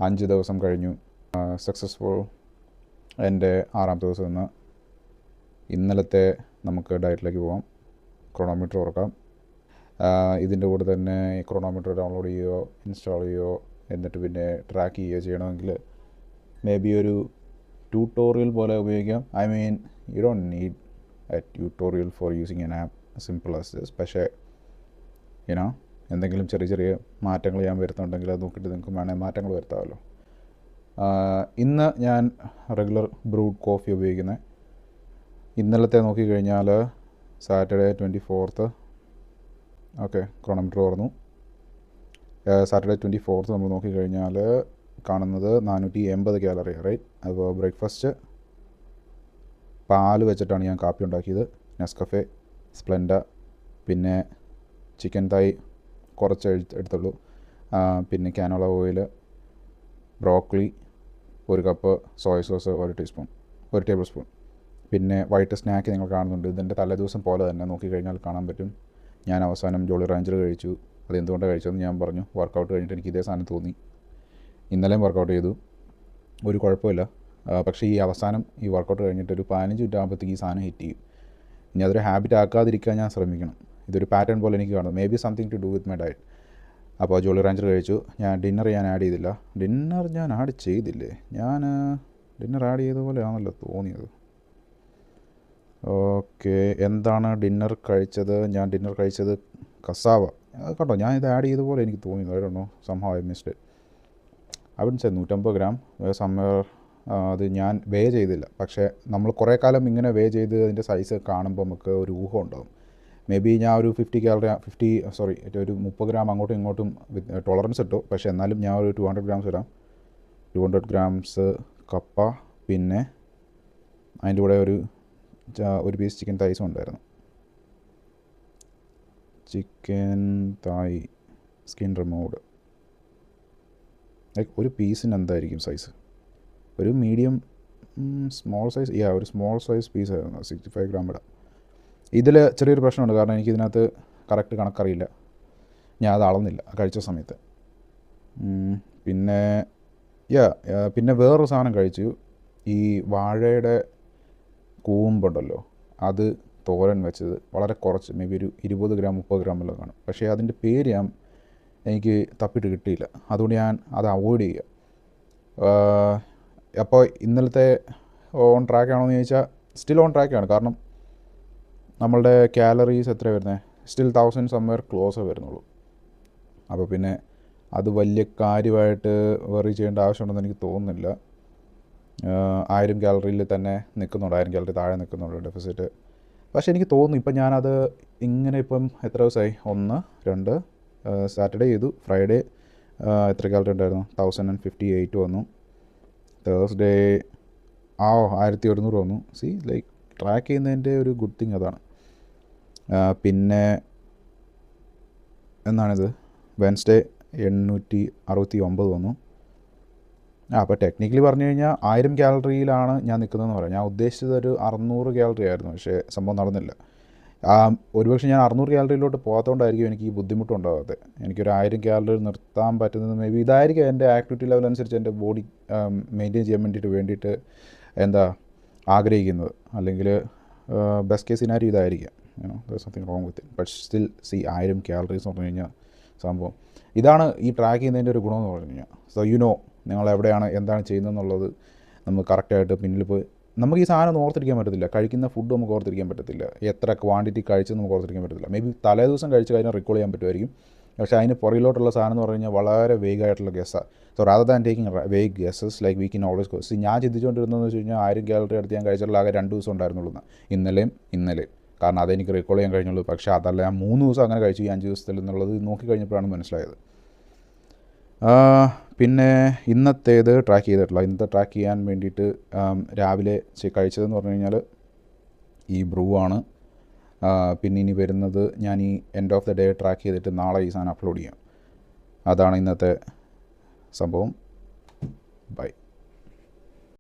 5 ദിവസം കഴിഞ്ഞു. സക്സസ്ഫുൾ. എൻ്റെ 6ാമത്തെ ദിവസം ഇന്ന്. ഇന്നലത്തെ നമുക്ക് ഡയറ്റിലേക്ക് പോകാം. ക്രോണോമീറ്റർ തുറക്കാം. ഇതിൻ്റെ കൂടെ തന്നെ ക്രോണോമീറ്റർ ഡൗൺലോഡ് ചെയ്യുകയോ ഇൻസ്റ്റാൾ ചെയ്യുകയോ എന്നിട്ട് പിന്നെ ട്രാക്ക് ചെയ്യുകയോ ചെയ്യണമെങ്കിൽ മേ ബി ഒരു ട്യൂട്ടോറിയൽ പോലെ ഉപയോഗിക്കാം. I mean you don't need A tutorial four using N app simple as this. പക്ഷേ എന്തെങ്കിലും ചെറിയ ചെറിയ മാറ്റങ്ങൾ ഞാൻ വരുത്തുന്നുണ്ടെങ്കിൽ അത് നോക്കിയിട്ട് നിങ്ങൾക്ക് വേണമെങ്കിൽ മാറ്റങ്ങൾ വരുത്താമല്ലോ. ഇന്ന് ഞാൻ റെഗുലർ ബ്രൂഡ് കോഫി ഉപയോഗിക്കുന്നത്. ഇന്നലത്തെ നോക്കിക്കഴിഞ്ഞാൽ സാറ്റർഡേ 24th ഓക്കെ ക്രോണോമീറ്റർ തുറന്നു. സാറ്റർഡേ 24th നമ്മൾ നോക്കിക്കഴിഞ്ഞാൽ കാണുന്നത് 480 കാലറി റൈറ്റ്. അപ്പോൾ ബ്രേക്ക്ഫാസ്റ്റ് പാൽ വെച്ചിട്ടാണ് ഞാൻ കാപ്പി ഉണ്ടാക്കിയത്. നെസ്കഫെ, സ്പ്ലെൻഡ, പിന്നെ ചിക്കൻ തായ് കുറച്ച് എടുത്തുള്ളൂ, പിന്നെ canola oil, broccoli, 1 cup soya sauce 1 tablespoon. പിന്നെ വൈകിട്ട് സ്നാക്ക് നിങ്ങൾ കാണുന്നുണ്ട്. ഇതിൻ്റെ തലേദിവസം പോലെ തന്നെ നോക്കിക്കഴിഞ്ഞാൽ കാണാൻ പറ്റും. ഞാൻ അവസാനം ജോളി റാഞ്ചർ കഴിച്ചു. അതെന്തുകൊണ്ടാണ് കഴിച്ചതെന്ന് ഞാൻ പറഞ്ഞു. വർക്കൗട്ട് കഴിഞ്ഞിട്ട് എനിക്ക് ഇതേ സാധനം തോന്നി. ഇന്നലെയും വർക്കൗട്ട് ചെയ്തു, ഒരു കുഴപ്പമില്ല. പക്ഷേ ഈ അവസാനം ഈ വർക്കൗട്ട് കഴിഞ്ഞിട്ട് ഒരു 15 മിനിറ്റ് ആകുമ്പോഴത്തേക്ക് ഈ സാധനം ഹിറ്റ് ചെയ്യും. ഇനി അതൊരു ഹാബിറ്റ് ആക്കാതിരിക്കാൻ ഞാൻ ശ്രമിക്കണം. ഇതൊരു പാറ്റേൺ പോലെ എനിക്ക് കാണും. Maybe something to do with my diet. അപ്പോൾ ജോളി റാഞ്ചർ കഴിച്ചു. ഡിന്നർ ഞാൻ ആഡ് ചെയ്തില്ല. ഡിന്നർ ഞാൻ ആഡ് ചെയ്തില്ലേ? ഡിന്നർ ആഡ് ചെയ്ത പോലെയാണല്ലോ തോന്നിയത്. ഓക്കെ, എന്താണ് ഡിന്നർ കഴിച്ചത്? ഞാൻ ഡിന്നർ കഴിച്ചത് കസാവ. കേട്ടോ, ഞാൻ ഇത് ആഡ് ചെയ്ത പോലെ എനിക്ക് തോന്നിയത്. I don't know, somehow I missed it. അവിടെ 150 ഗ്രാം സമ്മർ. അത് ഞാൻ വേ ചെയ്തില്ല. പക്ഷേ നമ്മൾ കുറേ കാലം ഇങ്ങനെ വേ ചെയ്ത് അതിൻ്റെ സൈസ് കാണുമ്പോൾ നമുക്ക് ഒരു ഊഹം ഉണ്ടാകും. മേ ബി ഞാൻ ഒരു 30 ഗ്രാം അങ്ങോട്ടും ഇങ്ങോട്ടും ടോളറൻസ് ഇട്ടു. പക്ഷേ എന്നാലും ഞാൻ ഒരു 200 ഗ്രാംസ് ഇടാം. 200 ഗ്രാംസ് കപ്പ, പിന്നെ അതിൻ്റെ കൂടെ ഒരു പീസ് ചിക്കൻ തായ്സും ഉണ്ടായിരുന്നു. ചിക്കൻ തായ് സ്കിൻ റിമൂവ്ഡ്. ലൈക്ക് ഒരു പീസിന് എന്തായിരിക്കും സൈസ്? ഒരു മീഡിയം സ്മോൾ സൈസ്, ഒരു സ്മോൾ സൈസ് പീസായിരുന്നു. 65 ഗ്രാം ഇടാം. ഇതിൽ ചെറിയൊരു പ്രശ്നമുണ്ട്. കാരണം എനിക്കിതിനകത്ത് കറക്റ്റ് കണക്കറിയില്ല. ഞാൻ അത് അളന്നില്ല കഴിച്ച സമയത്ത്. പിന്നെ വേറൊരു സാധനം കഴിച്ചു. ഈ വാഴയുടെ കൂമ്പുണ്ടല്ലോ, അത് തോരൻ വെച്ചത് വളരെ കുറച്ച്, മേ ബി ഒരു 20 ഗ്രാം 30 ഗ്രാം എല്ലാം കാണും. പക്ഷേ അതിൻ്റെ പേര് എനിക്ക് തപ്പിയിട്ട് കിട്ടിയില്ല. അതുകൊണ്ട് ഞാൻ അത് അവോയ്ഡ് ചെയ്യുക. അപ്പോൾ ഇന്നലത്തെ ഓൺ ട്രാക്ക് ആണോ എന്ന് ചോദിച്ചാൽ സ്റ്റിൽ ഓൺ ട്രാക്കാണ്. കാരണം നമ്മളുടെ കാലറീസ് എത്ര വരുന്നത്? സ്റ്റിൽ 1000 സംവെയർ ക്ലോസ് വരുന്നുള്ളൂ. അപ്പോൾ പിന്നെ അത് വലിയ കാര്യമായിട്ട് വെറി ചെയ്യേണ്ട ആവശ്യമുണ്ടെന്ന് എനിക്ക് തോന്നുന്നില്ല. 1000 കാലറിയിൽ തന്നെ നിൽക്കുന്നുണ്ട്, 1000 കാലറി താഴെ നിൽക്കുന്നുണ്ട് ഡെഫിസിറ്റ്. പക്ഷേ എനിക്ക് തോന്നുന്നു ഇപ്പം ഞാനത് ഇങ്ങനെ ഇപ്പം എത്ര ദിവസമായി? 1, 2 സാറ്റർഡേ ചെയ്തു. ഫ്രൈഡേ എത്ര കാലറി ഉണ്ടായിരുന്നു? 1058 വന്നു. തേഴ്സ്ഡേ 1100 വന്നു. ലൈക്ക് ട്രാക്ക് ചെയ്യുന്നതിൻ്റെ ഒരു ഗുഡ് തിങ് അതാണ്. പിന്നെ എന്നാണിത്? വെൻസ്ഡേ 869 വന്നു. അപ്പോൾ ടെക്നിക്കലി പറഞ്ഞു കഴിഞ്ഞാൽ 1000 കാലറിയിലാണ് ഞാൻ നിൽക്കുന്നതെന്ന് പറയാം. ഞാൻ ഉദ്ദേശിച്ചത് ഒരു 600 കാലറി ആയിരുന്നു. പക്ഷേ സംഭവം നടന്നില്ല. ഒരുപക്ഷെ ഞാൻ 600 കാലറിയിലോട്ട് പോകാത്തതുകൊണ്ടായിരിക്കും എനിക്ക് ഈ ബുദ്ധിമുട്ടുണ്ടാകാത്തത്. എനിക്കൊരു 1000 കാലറി നിർത്താൻ പറ്റുന്നത് മേ ബി ഇതായിരിക്കും. എൻ്റെ ആക്ടിവിറ്റി ലെവൽ അനുസരിച്ച് എൻ്റെ ബോഡി മെയിൻറ്റെയിൻ ചെയ്യാൻ വേണ്ടിയിട്ട് ആഗ്രഹിക്കുന്നത്. അല്ലെങ്കിൽ ബെസ്റ്റ് കേസ് സിനാരിയോ ഇതായിരിക്കാം. Something wrong with it. But still 1000 calories എന്ന് പറഞ്ഞു കഴിഞ്ഞാൽ സംഭവം ഇതാണ്. ഈ ട്രാക്ക് ചെയ്യുന്നതിൻ്റെ ഒരു ഗുണമെന്ന് പറഞ്ഞു കഴിഞ്ഞാൽ നിങ്ങൾ എവിടെയാണ് എന്താണ് ചെയ്യുന്നതെന്നുള്ളത് നമുക്ക് കറക്റ്റായിട്ട് പിന്നിൽ പോയി നമുക്ക് ഈ സാധനം ഓർത്തിരിക്കാൻ പറ്റത്തില്ല. കഴിക്കുന്ന ഫുഡ് നമുക്ക് ഓർത്തിരിക്കാൻ പറ്റത്തില്ല. എത്ര ക്വാണ്ടിറ്റി കഴിച്ചെന്ന് നമുക്ക് ഓർത്തിരിക്കാൻ പറ്റത്തില്ല. മേ ബി തലേ ദിവസം കഴിച്ച് കഴിഞ്ഞാൽ റിക്കോൾ ചെയ്യാൻ പറ്റുമായിരിക്കും. പക്ഷേ അതിന് പുറകിലോട്ടുള്ള സാധനം എന്ന് പറഞ്ഞു കഴിഞ്ഞാൽ വളരെ വേഗമായിട്ടുള്ള ഗസ്സാണ്. So rather than taking vague guesses like we can always ഞാൻ ചിന്തിച്ചുകൊണ്ടിരുന്നതെന്ന് വെച്ച് കഴിഞ്ഞാൽ 1000 കാലറി അടുത്ത് ഞാൻ കഴിച്ചിട്ടുള്ള ആകെ 2 ദിവസം ഉണ്ടായിരുന്നുള്ളൂ. ഇന്നലെയും കാരണം അതെനിക്ക് റിക്കോൾ ചെയ്യാൻ കഴിഞ്ഞുള്ളൂ. പക്ഷേ അതല്ല, ഞാൻ 3 ദിവസം അങ്ങനെ കഴിച്ചു ഈ 5 ദിവസത്തിൽ എന്നുള്ളത് നോക്കിക്കഴിഞ്ഞപ്പോഴാണ് മനസ്സിലായത്. പിന്നെ ഇന്നത്തേത് ട്രാക്ക് ചെയ്തിട്ടില്ല. ഇന്നത്തെ ട്രാക്ക് ചെയ്യാൻ വേണ്ടിയിട്ട് രാവിലെ കഴിച്ചതെന്ന് പറഞ്ഞു കഴിഞ്ഞാൽ ഈ ബ്രൂ ആണ്. പിന്നെ ഇനി വരുന്നത് ഞാൻ ഈ end of the day track ചെയ്തിട്ട് നാളെ ഈ സാധനം അപ്ലോഡ് ചെയ്യാം. അതാണ് ഇന്നത്തെ സംഭവം. ബൈ.